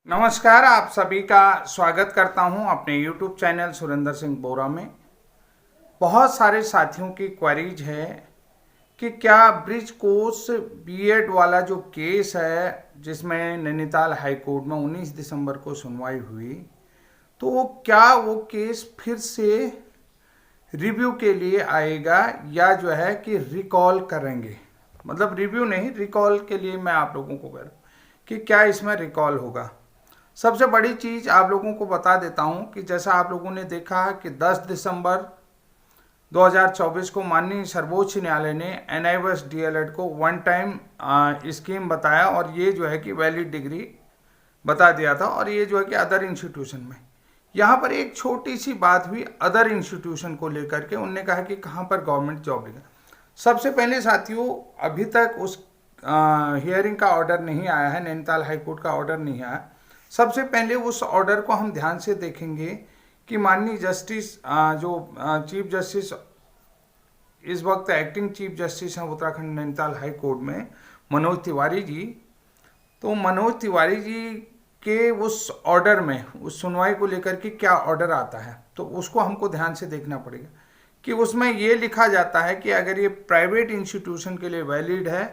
नमस्कार, आप सभी का स्वागत करता हूं अपने YouTube चैनल सुरेंद्र सिंह बोरा में। बहुत सारे साथियों की क्वेरीज है कि क्या ब्रिज कोर्स बीएड वाला जो केस है जिसमें नैनीताल हाई कोर्ट में 19 दिसंबर को सुनवाई हुई, तो क्या वो केस फिर से रिव्यू के लिए आएगा या जो है कि रिकॉल करेंगे। मतलब रिव्यू नहीं, रिकॉल के लिए मैं आप लोगों को कह रहा हूँ कि क्या इसमें रिकॉल होगा। सबसे बड़ी चीज़ आप लोगों को बता देता हूं कि जैसा आप लोगों ने देखा कि 10 दिसंबर 2024 को माननीय सर्वोच्च न्यायालय ने एनआईओएस डीएलएड को वन टाइम स्कीम बताया और ये जो है कि वैलिड डिग्री बता दिया था, और ये जो है कि अदर इंस्टीट्यूशन में यहाँ पर एक छोटी सी बात हुई अदर इंस्टीट्यूशन को लेकर के। उनने कहा कि कहाँ पर गवर्नमेंट जॉब लेगा। सबसे पहले साथियों, अभी तक उस हियरिंग का ऑर्डर नहीं आया है, नैनीताल हाईकोर्ट का ऑर्डर नहीं आया। सबसे पहले उस ऑर्डर को हम ध्यान से देखेंगे कि माननीय जस्टिस चीफ जस्टिस इस वक्त एक्टिंग चीफ जस्टिस हैं उत्तराखंड नैनीताल हाई कोर्ट में, मनोज तिवारी जी। तो मनोज तिवारी जी के उस ऑर्डर में उस सुनवाई को लेकर के क्या ऑर्डर आता है, तो उसको हमको ध्यान से देखना पड़ेगा कि उसमें ये लिखा जाता है कि अगर ये प्राइवेट इंस्टीट्यूशन के लिए वैलिड है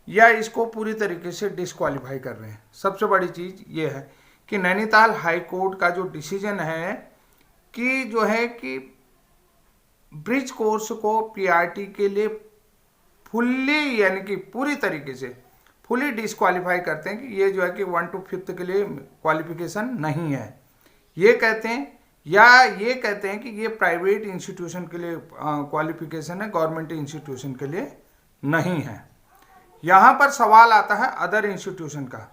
या इसको पूरी तरीके से डिस्क्वालीफाई कर रहे हैं। सबसे बड़ी चीज़ ये है कि नैनीताल हाई कोर्ट का जो डिसीजन है कि जो है कि ब्रिज कोर्स को पीआरटी के लिए फुल्ली यानी कि पूरी तरीके से फुली डिस्क्वालीफाई करते हैं कि ये जो है कि 1 to 5th के लिए क्वालिफिकेशन नहीं है, ये कहते हैं। या ये कहते हैं कि ये प्राइवेट इंस्टीट्यूशन के लिए क्वालिफिकेशन है, गवर्नमेंट इंस्टीट्यूशन के लिए नहीं है। यहाँ पर सवाल आता है अदर इंस्टीट्यूशन का।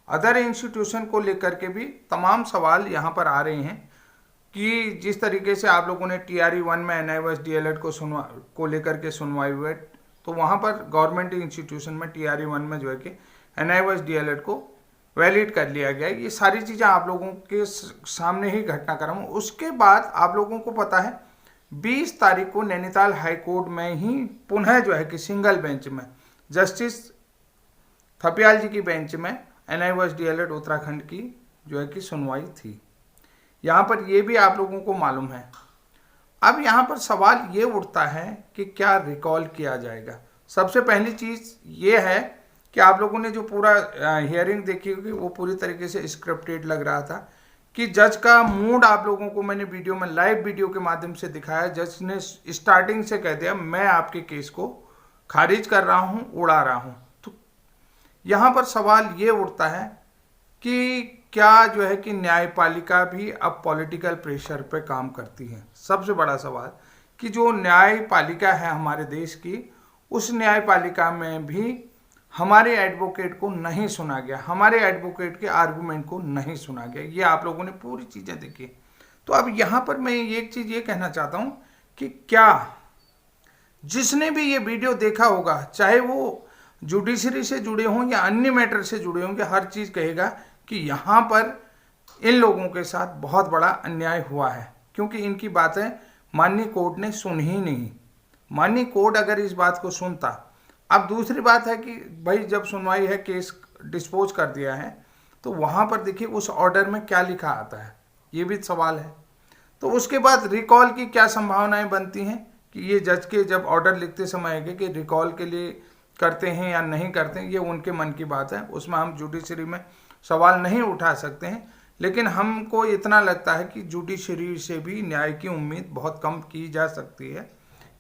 अदर इंस्टीट्यूशन को लेकर के भी तमाम सवाल यहाँ पर आ रहे हैं कि जिस तरीके से आप लोगों ने TRE 1 में एनआईओएस डीएलएड को लेकर के सुनवाई हुई, तो वहाँ पर गवर्नमेंट इंस्टीट्यूशन में TRE 1 में जो है कि एनआईओएस डीएलएड को वैलिड कर लिया गया। ये सारी चीज़ें आप लोगों के सामने ही घटनाक्रम हूँ। उसके बाद आप लोगों को पता है 20 तारीख को नैनीताल हाई कोर्ट में ही पुनः जो है कि सिंगल बेंच में जस्टिस थपियाल जी की बेंच में एनआईओएस डीएलएड उत्तराखंड की जो है कि सुनवाई थी। यहाँ पर ये भी आप लोगों को मालूम है। अब यहाँ पर सवाल ये उठता है कि क्या रिकॉल किया जाएगा। सबसे पहली चीज़ ये है कि आप लोगों ने जो पूरा हियरिंग देखी होगी वो पूरी तरीके से स्क्रिप्टेड लग रहा था कि जज का मूड आप लोगों को मैंने वीडियो में लाइव वीडियो के माध्यम से दिखाया। जज ने स्टार्टिंग से कह दिया मैं आपके केस को खारिज कर रहा हूँ, उड़ा रहा हूँ। तो यहाँ पर सवाल ये उठता है कि क्या जो है कि न्यायपालिका भी अब पॉलिटिकल प्रेशर पे काम करती है। सबसे बड़ा सवाल कि जो न्यायपालिका है हमारे देश की, उस न्यायपालिका में भी हमारे एडवोकेट को नहीं सुना गया, हमारे एडवोकेट के आर्गुमेंट को नहीं सुना गया। ये आप लोगों ने पूरी चीज़ें देखी। तो अब यहाँ पर मैं एक चीज़ ये कहना चाहता हूँ कि क्या जिसने भी ये वीडियो देखा होगा, चाहे वो जुडिशरी से जुड़े हों या अन्य मैटर से जुड़े होंगे, हर चीज़ कहेगा कि यहाँ पर इन लोगों के साथ बहुत बड़ा अन्याय हुआ है, क्योंकि इनकी बातें माननीय कोर्ट ने सुन ही नहीं। माननीय कोर्ट अगर इस बात को सुनता। अब दूसरी बात है कि भाई जब सुनवाई है, केस डिस्पोज कर दिया है, तो वहाँ पर देखिए उस ऑर्डर में क्या लिखा आता है, ये भी सवाल है। तो उसके बाद रिकॉल की क्या संभावनाएं बनती हैं कि ये जज के जब ऑर्डर लिखते समय है कि रिकॉल के लिए करते हैं या नहीं करते हैं, ये उनके मन की बात है। उसमें हम जुडिशरी में सवाल नहीं उठा सकते हैं, लेकिन हमको इतना लगता है कि जुडिशरी से भी न्याय की उम्मीद बहुत कम की जा सकती है।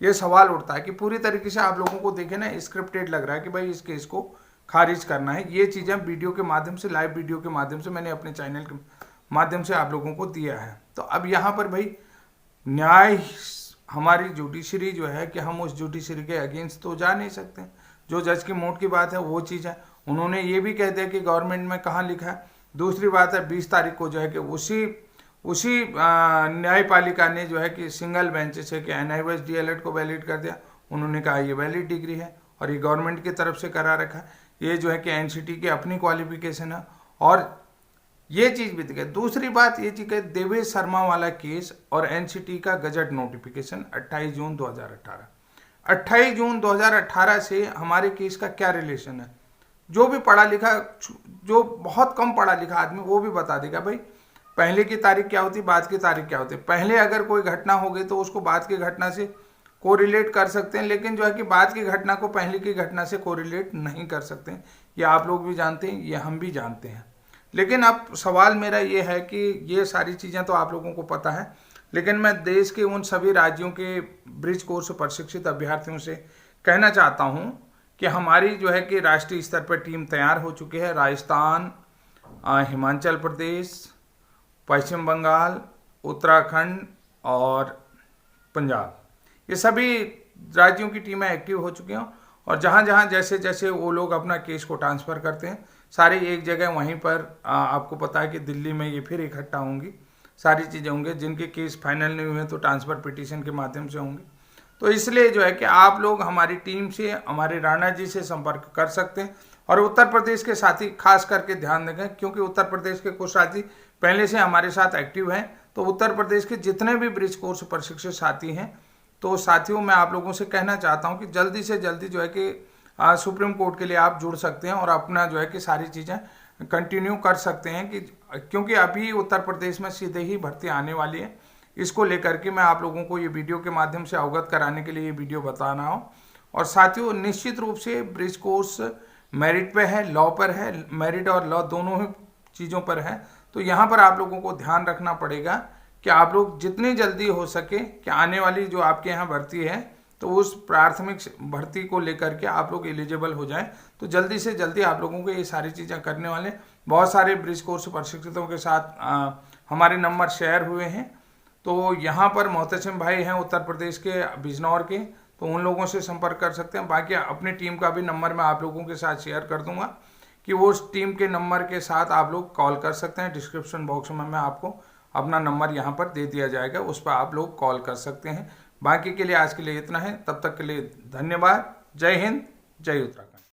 ये सवाल उठता है कि पूरी तरीके से आप लोगों को देखें ना, स्क्रिप्टेड लग रहा है कि भाई इस केस को खारिज करना है। ये चीज़ें वीडियो के माध्यम से, लाइव वीडियो के माध्यम से मैंने अपने चैनल के माध्यम से आप लोगों को दिया है। तो अब यहाँ पर भाई न्याय, हमारी जुडिशरी जो है कि हम उस जुडिशरी के अगेंस्ट तो जा नहीं सकते। जो जज के मूड की बात है वो चीज़ है। उन्होंने ये भी कह दिया कि गवर्नमेंट में कहाँ लिखा है। दूसरी बात है 20 तारीख को जो है कि उसी न्यायपालिका ने जो है कि सिंगल बेंच से कि एनआईओएस डीएलएड को वैलिड कर दिया। उन्होंने कहा ये वैलिड डिग्री है और ये गवर्नमेंट की तरफ से करा रखा है। ये जो है कि एनसीटी की अपनी क्वालिफिकेशन है और ये चीज़ भी दिखे। दूसरी बात ये चीज़ है देवेश शर्मा वाला केस और एनसीटी का गजट नोटिफिकेशन 28 जून 2018। 28 जून 2018 से हमारे केस का क्या रिलेशन है? जो भी पढ़ा लिखा, जो बहुत कम पढ़ा लिखा आदमी, वो भी बता देगा भाई पहले की तारीख क्या होती, बाद की तारीख क्या होती। पहले अगर कोई घटना हो गई तो उसको बाद की घटना से कोरिलेट कर सकते हैं, लेकिन जो है कि बाद की घटना को पहले की घटना से कोरिलेट नहीं कर सकते हैं। ये आप लोग भी जानते हैं, ये हम भी जानते हैं। लेकिन अब सवाल मेरा ये है कि ये सारी चीज़ें तो आप लोगों को पता है, लेकिन मैं देश के उन सभी राज्यों के ब्रिज कोर्स प्रशिक्षित अभ्यर्थियों से कहना चाहता हूँ कि हमारी जो है कि राष्ट्रीय स्तर पर टीम तैयार हो चुकी है। राजस्थान, हिमाचल प्रदेश, पश्चिम बंगाल, उत्तराखंड और पंजाब, ये सभी राज्यों की टीमें एक्टिव हो चुकी हैं। और जहाँ जहाँ जैसे जैसे वो लोग अपना केस को ट्रांसफ़र करते हैं, सारी एक जगह वहीं पर आपको पता है कि दिल्ली में ये फिर इकट्ठा होंगी, सारी चीज़ें होंगी। जिनके केस फाइनल नहीं हुए तो ट्रांसफ़र पिटीशन के माध्यम से होंगे। तो इसलिए जो है कि आप लोग हमारी टीम से, हमारे राणा जी से संपर्क कर सकते हैं। और उत्तर प्रदेश के साथी खास करके ध्यान देंगे, क्योंकि उत्तर प्रदेश के कुछ साथी पहले से हमारे साथ एक्टिव हैं। तो उत्तर प्रदेश के जितने भी ब्रिज कोर्स प्रशिक्षित साथी हैं, तो साथियों मैं आप लोगों से कहना चाहता हूं कि जल्दी से जल्दी जो है कि सुप्रीम कोर्ट के लिए आप जुड़ सकते हैं और अपना जो है कि सारी चीज़ें कंटिन्यू कर सकते हैं, कि क्योंकि अभी उत्तर प्रदेश में सीधे ही भर्ती आने वाली है। इसको लेकर के मैं आप लोगों को ये वीडियो के माध्यम से अवगत कराने के लिए ये वीडियो बता रहा हूँ। और साथियों निश्चित रूप से ब्रिज कोर्स मेरिट पे है, लॉ पर है, मेरिट और लॉ दोनों ही चीज़ों पर है। तो यहाँ पर आप लोगों को ध्यान रखना पड़ेगा कि आप लोग जितनी जल्दी हो सके कि आने वाली जो आपके यहाँ भर्ती है, तो उस प्राथमिक भर्ती को लेकर के आप लोग एलिजिबल हो जाएं। तो जल्दी से जल्दी आप लोगों को ये सारी चीज़ें करने वाले। बहुत सारे ब्रिज कोर्स प्रशिक्षितों के साथ हमारे नंबर शेयर हुए हैं। तो यहाँ पर मोहतसिम भाई हैं उत्तर प्रदेश के बिजनौर के, तो उन लोगों से संपर्क कर सकते हैं। बाकी अपनी टीम का भी नंबर मैं आप लोगों के साथ शेयर कर दूंगा कि वो उस टीम के नंबर के साथ आप लोग कॉल कर सकते हैं। डिस्क्रिप्शन बॉक्स में मैं आपको अपना नंबर यहाँ पर दे दिया जाएगा, उस पर आप लोग कॉल कर सकते हैं। बाकी के लिए आज के लिए इतना है, तब तक के लिए धन्यवाद। जय हिंद, जय उत्तराखंड।